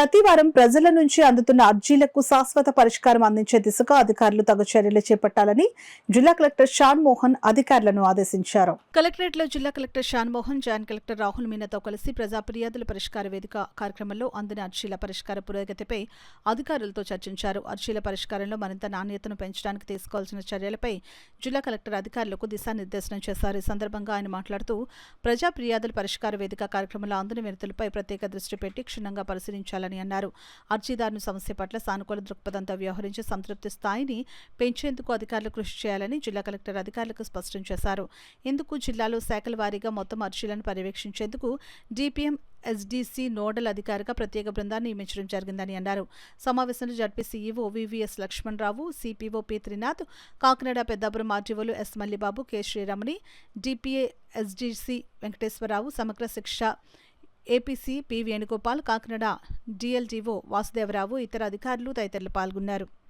ప్రతి వారం ప్రజల నుంచి అందుతున్న అర్జీలకు శాశ్వత పరిష్కారం అందించే దిశగా అధికారులు తగు చర్యలు చేపట్టాలని జిల్లా కలెక్టర్ షాన్ మోహన్ అధికారులను ఆదేశించారు. కలెక్టరేట్ లో జిల్లా collector Shan Mohan, joint collector Rahul మీనాతో కలిసి ప్రజా ఫిర్యాదుల పరిష్కార వేదిక కార్యక్రమంలో అందిన అర్జీల పరిష్కార పురోగతిపై అధికారులతో చర్చించారు. అర్జీల పరిష్కారంలో మరింత నాణ్యతను పెంచడానికి తీసుకోవాల్సిన చర్యలపై జిల్లా కలెక్టర్ అధికారులకు దిశానిర్దేశనం చేశారు. ఈ సందర్భంగా ఆయన మాట్లాడుతూ ప్రజా ఫిర్యాదుల పరిష్కార వేదిక కార్యక్రమంలో అందిన వినతులపై ప్రత్యేక దృష్టి పెట్టి క్షుణ్ణంగా పరిశీలించాలని అన్నారు. అర్జీదారుని సమస్య పట్ల సానుకూల దృక్పథంతో వ్యవహరించి సంతృప్తి స్థాయిని పెంచేందుకు అధికారులు కృషి చేయాలని జిల్లా కలెక్టర్ అధికారులకు స్పష్టం చేశారు. ఇందుకు జిల్లాలో శాఖల వారీగా మొత్తం అర్జీలను పర్యవేక్షించేందుకు డిపిఎం ఎస్డీసీ నోడల్ అధికారిగా ప్రత్యేక బృందాన్ని నియమించడం జరిగిందని అన్నారు. సమావేశంలో ZP CEO VVS Lakshmanarao, CPO P Trinath, Kakinada Peddapuram ఆర్టీఓలు S Mallibabu, K Sriramani, DPA SDC Venkateswararao, సమగ్ర శిక్ష APC P Venugopal, Kakinada DLTO Vasudevarao, ఇతర అధికారులు తదితరులు పాల్గొన్నారు.